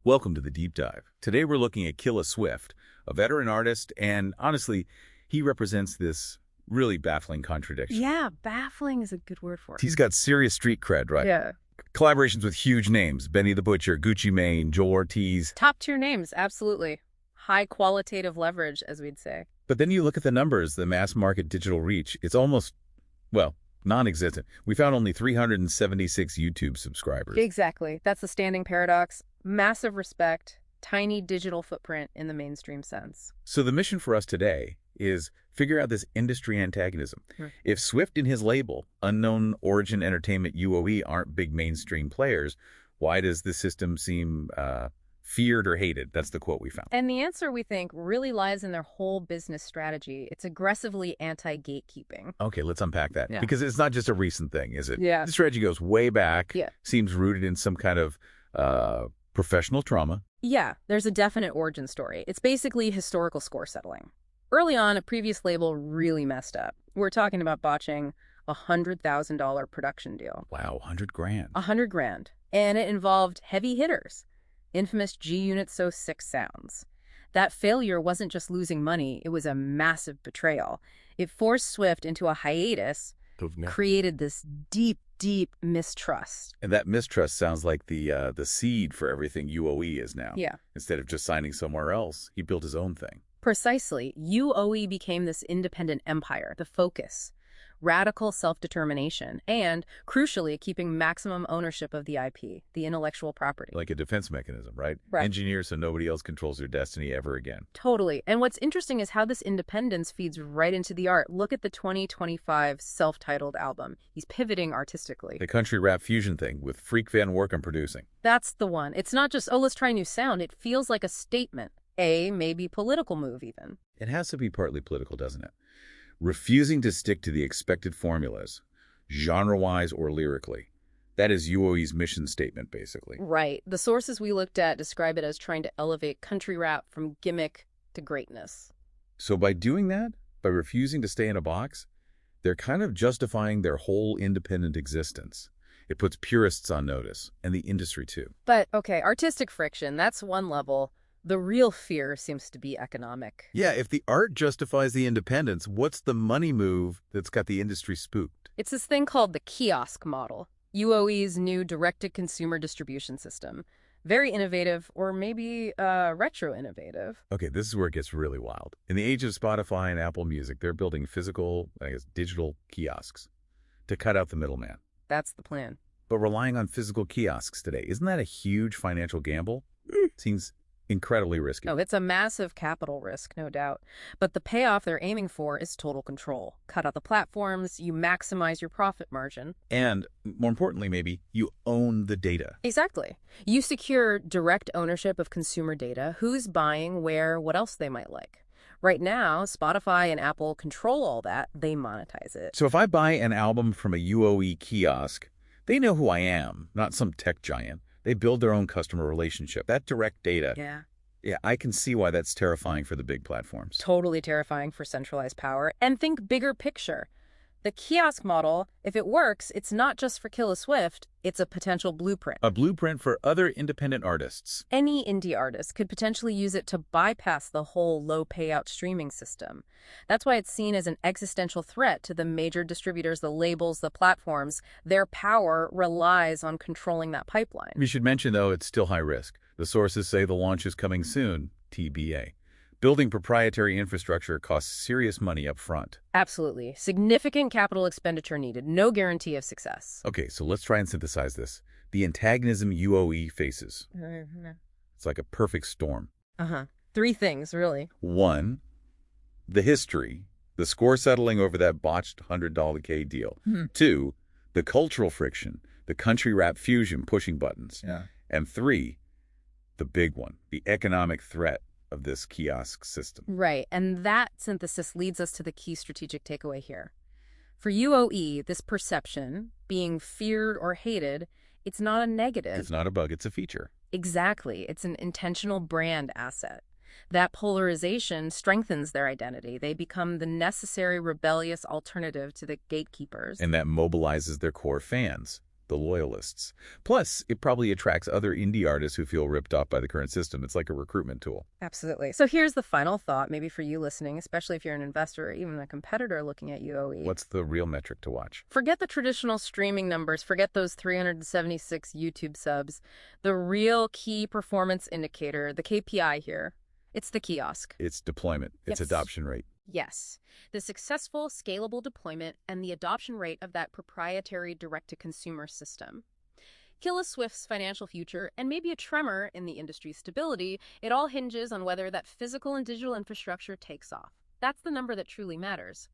Welcome to the Deep Dive. Today we're looking at Killa Swift, a veteran artist, and honestly, he represents this really baffling contradiction. Yeah, baffling is a good word for it. He's got serious street cred, right? Yeah. Collaborations with huge names, Benny the Butcher, Gucci Mane, Joel Ortiz. Top tier names, absolutely. High qualitative leverage, as we'd say. But then you look at the numbers, the mass market digital reach, it's almost, well, non-existent. We found only 376 YouTube subscribers. Exactly. That's the standing paradox. Massive respect, tiny digital footprint in the mainstream sense. So the mission for us today is figure out this industry antagonism. Right. If Swift and his label, Unknown Origin Entertainment UOE, aren't big mainstream players, why does the system seem feared or hated? That's the quote we found. And the answer, we think, really lies in their whole business strategy. It's aggressively anti-gatekeeping. Okay, let's unpack that. Yeah. Because it's not just a recent thing, is it? Yeah. The strategy goes way back, Yeah. seems rooted in some kind of professional trauma. Yeah, there's a definite origin story. It's basically historical score settling. Early on, a previous label really messed up. We're talking about botching a $100,000 production deal. Wow, 100 grand. $100,000. And it involved heavy hitters. Infamous G-Unit So 6 sounds. That failure wasn't just losing money, it was a massive betrayal. It forced Swift into a hiatus, created this deep mistrust. And that mistrust sounds like the seed for everything UOE is now. Yeah. Instead of just signing somewhere else, he built his own thing. Precisely. UOE became this independent empire, the focus. Radical self-determination, and, crucially, keeping maximum ownership of the IP, the intellectual property. Like a defense mechanism, right? Right. Engineered so nobody else controls their destiny ever again. Totally. And what's interesting is how this independence feeds right into the art. Look at the 2025 self-titled album. He's pivoting artistically. The country rap fusion thing with Freak Van Workum producing. That's the one. It's not just, oh, let's try a new sound. It feels like a statement. A maybe political move, even. It has to be partly political, doesn't it? Refusing to stick to the expected formulas, genre-wise or lyrically. That is UOE's mission statement, basically. Right. The sources we looked at describe it as trying to elevate country rap from gimmick to greatness. So by doing that, by refusing to stay in a box, they're kind of justifying their whole independent existence. It puts purists on notice, and the industry too. But, okay, artistic friction, that's one level. The real fear seems to be economic. Yeah, if the art justifies the independence, what's the money move that's got the industry spooked? It's this thing called the kiosk model, UOE's new direct-to-consumer distribution system. Very innovative, or maybe retro-innovative. Okay, this is where it gets really wild. In the age of Spotify and Apple Music, they're building physical, digital kiosks to cut out the middleman. That's the plan. But relying on physical kiosks today, isn't that a huge financial gamble? Seems incredibly risky. Oh, it's a massive capital risk, no doubt. But the payoff they're aiming for is total control. Cut out the platforms, you maximize your profit margin. And, more importantly, maybe, you own the data. Exactly. You secure direct ownership of consumer data, who's buying, where, what else they might like. Right now, Spotify and Apple control all that. They monetize it. So if I buy an album from a UOE kiosk, they know who I am, not some tech giant. They build their own customer relationship. That direct data. Yeah, I can see why that's terrifying for the big platforms. Totally terrifying for centralized power. And think bigger picture. The kiosk model, if it works, it's not just for Killa Swift, it's a potential blueprint. A blueprint for other independent artists. Any indie artist could potentially use it to bypass the whole low-payout streaming system. That's why it's seen as an existential threat to the major distributors, the labels, the platforms. Their power relies on controlling that pipeline. We should mention, though, it's still high risk. The sources say the launch is coming soon, TBA. Building proprietary infrastructure costs serious money up front. Absolutely. Significant capital expenditure needed. No guarantee of success. Okay, so let's try and synthesize this. The antagonism UOE faces. It's like a perfect storm. Three things, really. 1, the history, the score settling over that botched $100K deal. 2, the cultural friction, the country rap fusion pushing buttons. And 3, the big one, the economic threat of this kiosk system. Right, and that synthesis leads us to the key strategic takeaway here. For UOE, this perception, being feared or hated, it's not a negative. It's not a bug, it's a feature. Exactly. It's an intentional brand asset. That polarization strengthens their identity. They become the necessary rebellious alternative to the gatekeepers. And that mobilizes their core fans. the loyalists. Plus, it probably attracts other indie artists who feel ripped off by the current system. It's like a recruitment tool. Absolutely. So here's the final thought, maybe for you listening, especially if you're an investor or even a competitor looking at UOE. What's the real metric to watch? Forget the traditional streaming numbers. Forget those 376 YouTube subs. The real key performance indicator, the KPI here, it's the kiosk. It's deployment. It's adoption rate. Yes. The successful, scalable deployment and the adoption rate of that proprietary direct-to-consumer system. Killa Swift's financial future, and maybe a tremor in the industry's stability, it all hinges on whether that physical and digital infrastructure takes off. That's the number that truly matters.